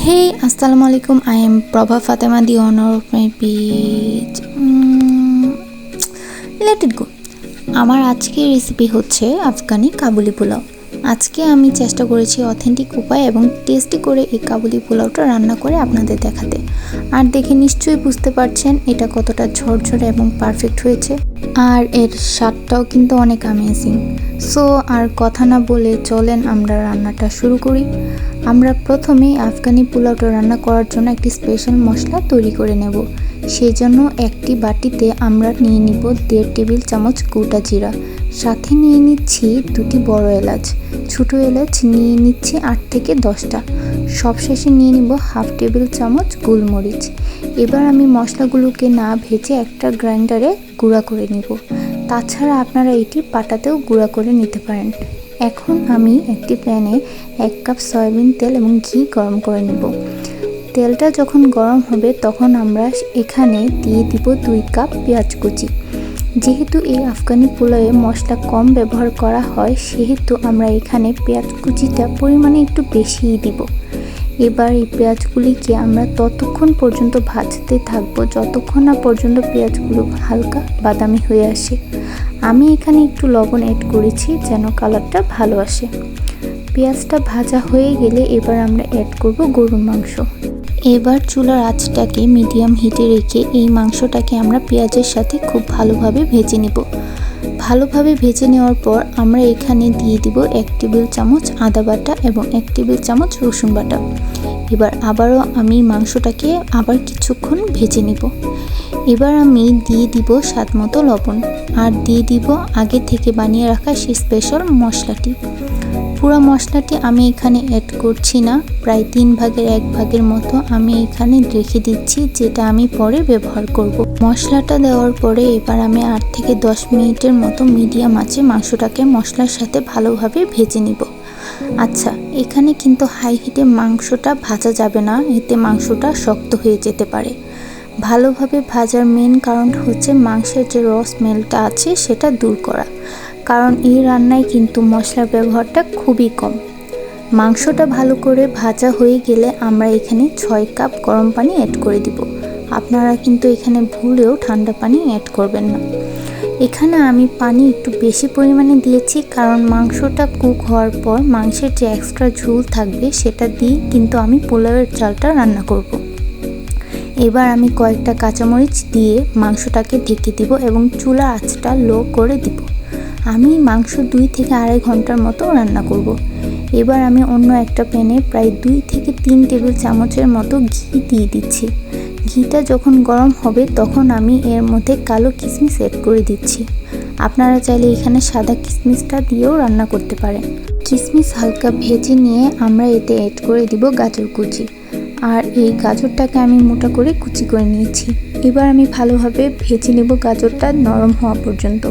Hey, Assalamualaikum. I am Prabha Fatima, the owner of my page. Let it go. আমার আজকের recipe হচ্ছে আফগানি কাবুলি পোলাও। আজকে আমি চেষ্টা করেছি অথেন্টিক উপায় এবং টেস্টি করে এই কাবুলি পোলাওটা রান্না করে আপনাদের দেখাতে। আর দেখে নিশ্চয়ই বুঝতে পারছেন এটা কতটা ঝরঝরে এবং পারফেক্ট হয়েছে। আর এর স্বাদটাও কিন্তু অনেক অ্যামেজিং। সো আর কথা না বলে চলেন আমরা রান্নাটা শুরু করি। আমরা প্রথমেই আফগানি পোলাওটা রান্না করার জন্য একটি স্পেশাল মশলা তৈরি করে নেব। সেই জন্য একটি বাটিতে আমরা নিয়ে নিব 1.5 টেবিল চামচ গোটা জিরা, সাথে নিয়ে নিচ্ছি 2টি বড় এলাচ, ছোটো এলাচ নিয়ে নিচ্ছি 8 থেকে 10টা, সবশেষে নিয়ে নিব 1/2 টেবিল চামচ গোলমরিচ। এবার আমি মশলাগুলোকে না ভেজে একটা গ্রাইন্ডারে গুঁড়া করে নিব। তাছাড়া আপনারা এটি পাটাতেও গুঁড়া করে নিতে পারেন। এখন আমি একটি প্যানে 1 কাপ সয়াবিন তেল এবং ঘি গরম করে নেব। তেলটা যখন গরম হবে তখন আমরা এখানে দিয়ে দিব 2 কাপ পেঁয়াজ কুচি। যেহেতু এই আফগানি পোলাওয়ে মশলা কম ব্যবহার করা হয় সেহেতু আমরা এখানে পেঁয়াজ কুচিটা পরিমাণে একটু বেশিই দিব। এবার এই পেঁয়াজগুলিকে আমরা ততক্ষণ পর্যন্ত ভাজতে থাকবো যতক্ষণ না পর্যন্ত পেঁয়াজগুলো হালকা বাদামি হয়ে আসে। আমি এখানে একটু লবণ অ্যাড করেছি যেন কালারটা ভালো আসে। পেঁয়াজটা ভাজা হয়ে গেলে এবার আমরা অ্যাড করব গরুর মাংস। এবার চুলার আঁচটাকে মিডিয়াম হিটে রেখে এই মাংসটাকে আমরা পেঁয়াজের সাথে খুব ভালোভাবে ভেজে নিব। ভালোভাবে ভেজে নেওয়ার পর আমরা এখানে দিয়ে দিব 1 টেবিল চামচ আদা বাটা এবং 1 টেবিল চামচ রসুন বাটা। এবার আবারও আমি মাংসটাকে আবার কিছুক্ষণ ভেজে নিব। এবার আমি দিয়ে দিব স্বাদমতো লবণ আর দিয়ে দিব আগে থেকে বানিয়ে রাখা সেই স্পেশাল মশলাটি। পুরো মশলাটি আমি এখানে অ্যাড করছি না, প্রায় 3 ভাগের 1 ভাগের মতো আমি এখানে রেখে দিচ্ছি, যেটা আমি পরে ব্যবহার করব। মশলাটা দেওয়ার পরে এবার আমি 8 থেকে 10 মিনিটের মতো মিডিয়াম আঁচে মাংসটাকে মশলার সাথে ভালোভাবে ভেজে নিব। আচ্ছা, এখানে কিন্তু হাই হিটে মাংসটা ভাজা যাবে না, এতে মাংসটা শক্ত হয়ে যেতে পারে। ভালোভাবে ভাজার মেন কারণ হচ্ছে মাংসের যে র স্মেলটা আছে সেটা দূর করা, কারণ এই রান্নায় কিন্তু মশলার ব্যবহারটা খুবই কম। মাংসটা ভালো করে ভাজা হয়ে গেলে আমরা এখানে 6 কাপ গরম পানি অ্যাড করে দিব। আপনারা কিন্তু এখানে ভুলেও ঠান্ডা পানি অ্যাড করবেন না। এখানে আমি পানি একটু বেশি পরিমাণে দিয়েছি, কারণ মাংসটা কুক হওয়ার পর মাংসের যে এক্সট্রা ঝোল থাকবে সেটা দিয়ে কিন্তু আমি পোলাওয়ের চালটা রান্না করব। এবার আমি কয়েকটা কাঁচামরিচ দিয়ে মাংসটাকে ঢেকে দিব এবং চুলার আঁচটা লো করে দিব। আমি মাংস 2 থেকে আড়াই ঘন্টার মতো রান্না করব। এবার আমি অন্য একটা প্যানে প্রায় 2 থেকে 3 টেবিল চামচের মতো ঘি দিয়ে দিচ্ছি। ঘিটা যখন গরম হবে তখন আমি এর মধ্যে কালো কিশমিশ অ্যাড করে দিচ্ছি। আপনারা চাইলে এখানে সাদা কিশমিশটা দিয়েও রান্না করতে পারেন। কিশমিশ হালকা ভেজে নিয়ে আমরা এতে অ্যাড করে দিব গাজর কুচি। আর এই গাজরটাকে আমি মোটা করে কুচি করে নিয়েছি। এবার আমি ভালোভাবে ভেজে নেব গাজরটা নরম হওয়া পর্যন্ত।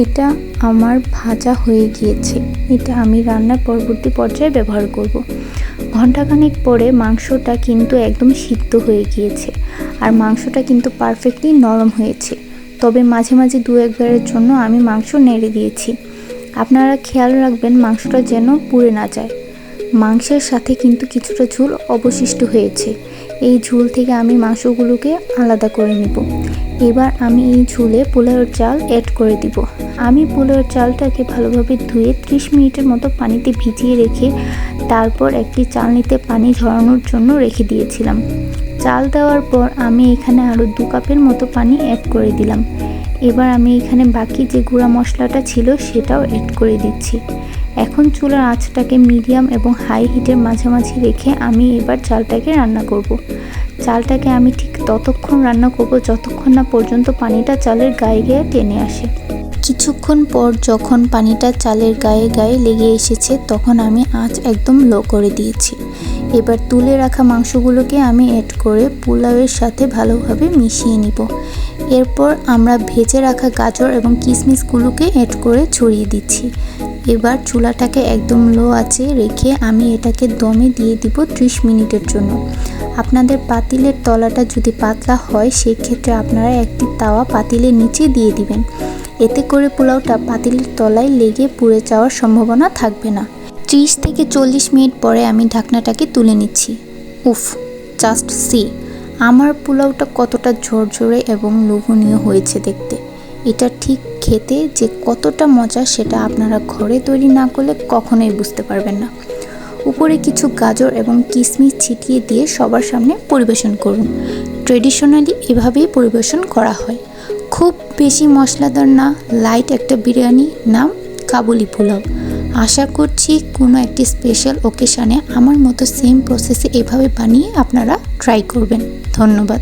এটা আমার ভাজা হয়ে গিয়েছে, এটা আমি রান্নার পরবর্তী পর্যায়ে ব্যবহার করব। ঘণ্টাখানেক পরে মাংসটা কিন্তু একদম সিদ্ধ হয়ে গিয়েছে আর মাংসটা কিন্তু পারফেক্টলি নরম হয়েছে। তবে মাঝে মাঝে 2-1 বারের জন্য আমি মাংস নেড়ে দিয়েছি। আপনারা খেয়াল রাখবেন মাংসটা যেন পুড়ে না যায়। মাংসের সাথে কিন্তু কিছুটা ঝোল অবশিষ্ট হয়েছে, এই ঝোল থেকে আমি মাংসগুলোকে আলাদা করে নেব। এবার আমি এই ঝোলে পোলাওয়ের চাল অ্যাড করে দিব। আমি পোলাওয়ের চালটাকে ভালোভাবে ধুয়ে 30 মিনিটের মতো পানিতে ভিজিয়ে রেখে তারপর একটি চালনিতে পানি ঝরানোর জন্য রেখে দিয়েছিলাম। চাল দেওয়ার পর আমি এখানে আরও 2 কাপের মতো পানি অ্যাড করে দিলাম। এবার আমি এখানে বাকি যে গুঁড়া মশলাটা ছিল সেটাও অ্যাড করে দিচ্ছি। এখন চুলার আঁচটাকে মিডিয়াম এবং হাই হিটের মাঝামাঝি রেখে আমি এবার চালটাকে রান্না করব। চালটাকে আমি ঠিক ততক্ষণ রান্না করব যতক্ষণ না পর্যন্ত পানিটা চালের গায়ে গায়ে টেনে আসে। কিছুক্ষণ পর যখন পানিটা চালের গায়ে গায়ে লেগে এসেছে তখন আমি আঁচ একদম লো করে দিয়েছি। এবার তুলে রাখা মাংসগুলোকে আমি অ্যাড করে পোলাওয়ের সাথে ভালোভাবে মিশিয়ে নিব। এরপর আমরা ভেজে রাখা গাজর এবং কিশমিশগুলোকে অ্যাড করে ছড়িয়ে দিচ্ছি। এবার চুলাটাকে একদম লো আঁচে রেখে আমি এটাকে দমে দিয়ে দিব 30 মিনিটের জন্য। আপনাদের পাতিলের তলাটা যদি পাতলা হয় সেক্ষেত্রে আপনারা একটি তাওয়া পাতিলের নিচে দিয়ে দিবেন, এতে করে পোলাওটা পাতিলের তলায় লেগে পুড়ে যাওয়ার সম্ভাবনা থাকবে না। 30 থেকে 40 মিনিট পরে আমি ঢাকনাটাকে তুলে নিচ্ছি। উফ, জাস্ট সি আমার পোলাওটা কতটা ঝরঝরে এবং লোভনীয় হয়েছে দেখতে। এটা ঠিক খেতে যে কতটা মজা সেটা আপনারা ঘরে তৈরি না করলে কখনোই বুঝতে পারবেন না। উপরে কিছু গাজর এবং কিশমিশ ছিটিয়ে দিয়ে সবার সামনে পরিবেশন করুন। ট্রেডিশনালি এভাবেই পরিবেশন করা হয়। খুব বেশি মশলাদার না, লাইট একটা বিরিয়ানি, নাম কাবুলি পোলাও। আশা করছি কোনো একটি স্পেশাল ওকেশানে আমার মতো সেম প্রসেসে এভাবে বানিয়ে আপনারা ট্রাই করবেন। ধন্যবাদ।